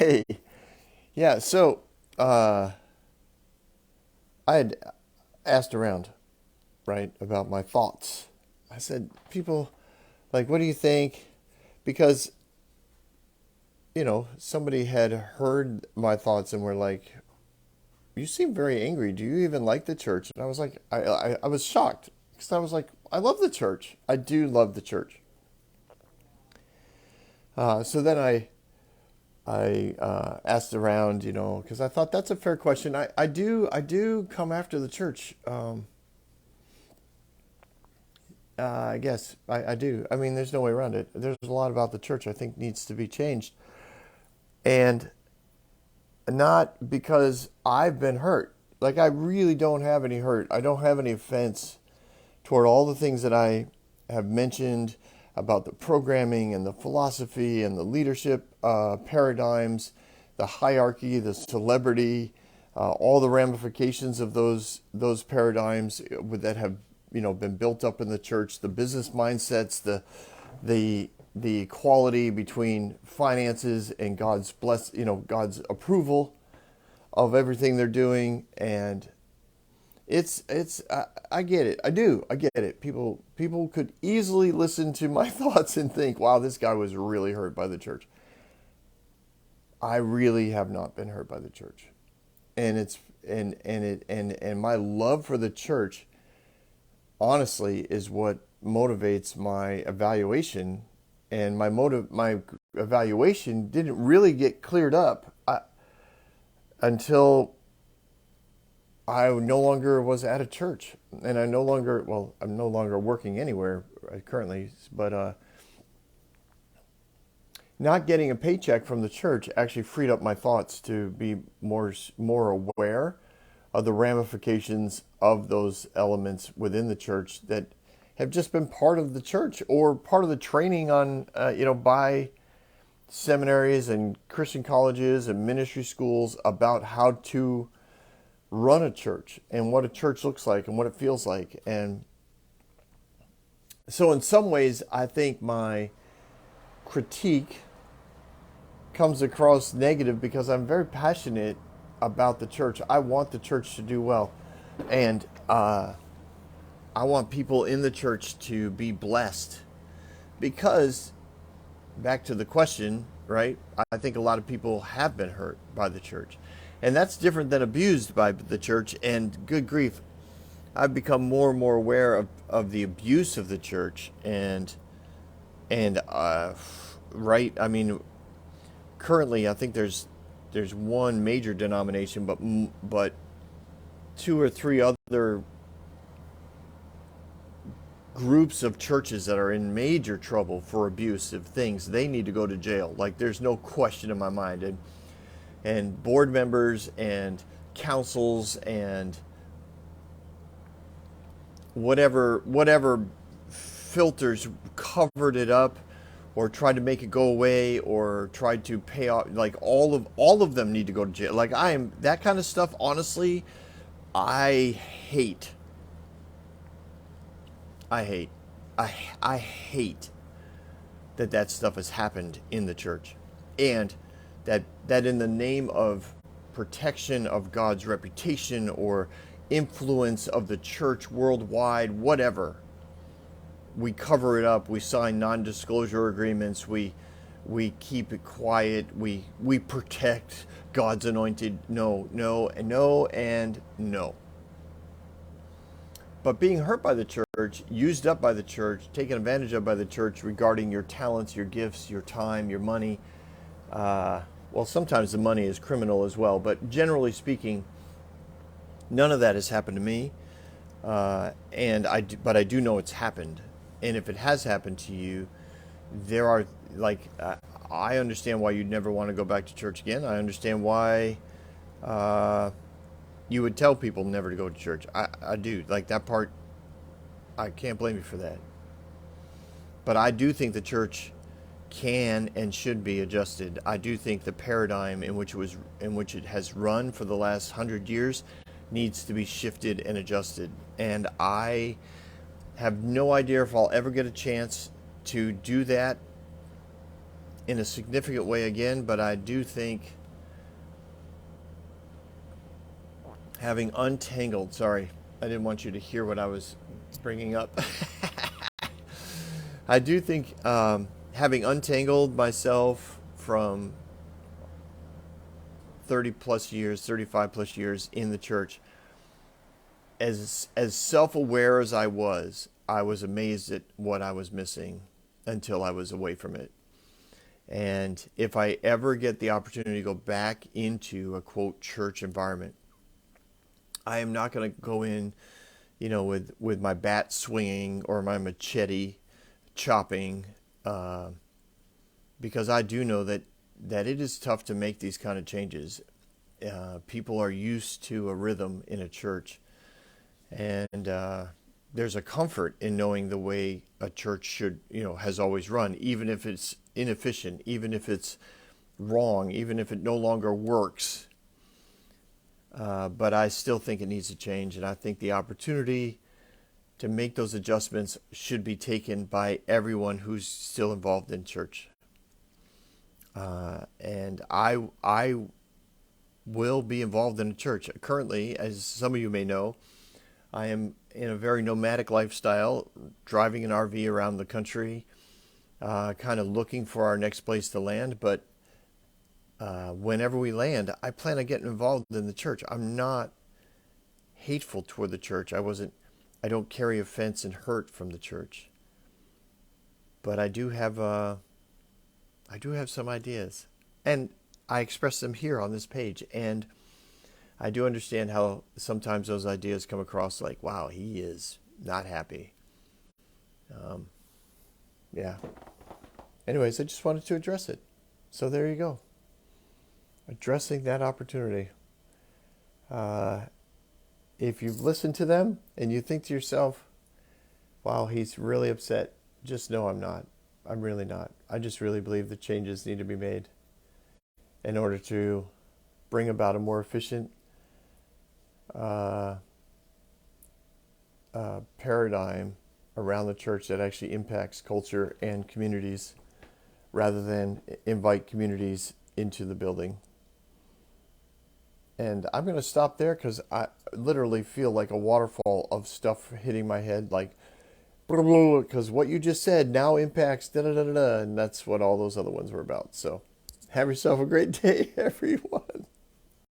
Hey, yeah, so uh, I had asked around, right, about my thoughts. I said, people, like, what do you think? Because, somebody had heard my thoughts and were like, you seem very angry. Do you even like the church? And I was like, I was shocked because I was like, I love the church. I do love the church. So then I asked around, because I thought that's a fair question. I do come after the church. I guess I do. I mean, there's no way around it. There's a lot about the church I think needs to be changed, and not because I've been hurt. Like I really don't have any hurt. I don't have any offense toward all the things that I have mentioned about the programming and the philosophy and the leadership paradigms, the hierarchy, the celebrity, all the ramifications of those paradigms that have been built up in the church, the business mindsets, the the equality between finances and God's approval of everything they're doing, and I get it. I get it. People could easily listen to my thoughts and think, "Wow, this guy was really hurt by the church." I really have not been hurt by the church, and it's and my love for the church, honestly, is what motivates my evaluation, and my evaluation didn't really get cleared up until I no longer was at a church, and I'm no longer working anywhere currently, but not getting a paycheck from the church actually freed up my thoughts to be more aware of the ramifications of those elements within the church that have just been part of the church or part of the training on by seminaries and Christian colleges and ministry schools about how to run a church and what a church looks like and what it feels like. And so in some ways I think my critique comes across negative because I'm very passionate about the church. I want the church to do well, and I want people in the church to be blessed. Because back to the question, right? I think a lot of people have been hurt by the church, and that's different than abused by the church. And good grief, I've become more and more aware of the abuse of the church, and right. I mean, currently, I think there's one major denomination, but two or three other groups of churches that are in major trouble for abusive things. They need to go to jail. Like there's no question in my mind. And board members and councils and whatever filters covered it up or tried to make it go away or tried to pay off, like all of them need to go to jail. Like I am that kind of stuff, honestly, I hate. I hate. I hate that stuff has happened in the church, and that in the name of protection of God's reputation or influence of the church worldwide, whatever, we cover it up. We sign non-disclosure agreements. We keep it quiet. We protect God's anointed. No, no, and no, and no. But being hurt by the church, used up by the church, taken advantage of by the church regarding your talents, your gifts, your time, your money. Well, sometimes the money is criminal as well, but generally speaking, none of that has happened to me. But I do know it's happened. And if it has happened to you, there are I understand why you'd never want to go back to church again. I understand why you would tell people never to go to church. I do. Like that part, I can't blame you for that. But I do think the church can and should be adjusted. I do think the paradigm in which it has run for the last 100 years needs to be shifted and adjusted. And I have no idea if I'll ever get a chance to do that in a significant way again, but I do think having untangled, sorry, I didn't want you to hear what I was bringing up. I do think having untangled myself from 30 plus years, 35 plus years in the church, as self-aware as I was amazed at what I was missing until I was away from it. And if I ever get the opportunity to go back into a quote church environment, I am not going to go in, with my bat swinging or my machete chopping, because I do know that it is tough to make these kind of changes. People are used to a rhythm in a church, and there's a comfort in knowing the way a church should, has always run, even if it's inefficient, even if it's wrong, even if it no longer works. But I still think it needs to change, and I think the opportunity to make those adjustments should be taken by everyone who's still involved in church. And I will be involved in a church. Currently, as some of you may know, I am in a very nomadic lifestyle, driving an RV around the country, kind of looking for our next place to land. But whenever we land, I plan on getting involved in the church. I'm not hateful toward the church. I don't carry offense and hurt from the church. But I do have some ideas, and I express them here on this page. And I do understand how sometimes those ideas come across like, wow, he is not happy. Yeah. Anyways, I just wanted to address it. So there you go. Addressing that opportunity. If you've listened to them and you think to yourself, wow, he's really upset, just know I'm not. I'm really not. I just really believe the changes need to be made in order to bring about a more efficient paradigm around the church that actually impacts culture and communities rather than invite communities into the building. And I'm going to stop there because I literally feel like a waterfall of stuff hitting my head, like, because what you just said now impacts da da da da, and that's what all those other ones were about. So have yourself a great day, everyone.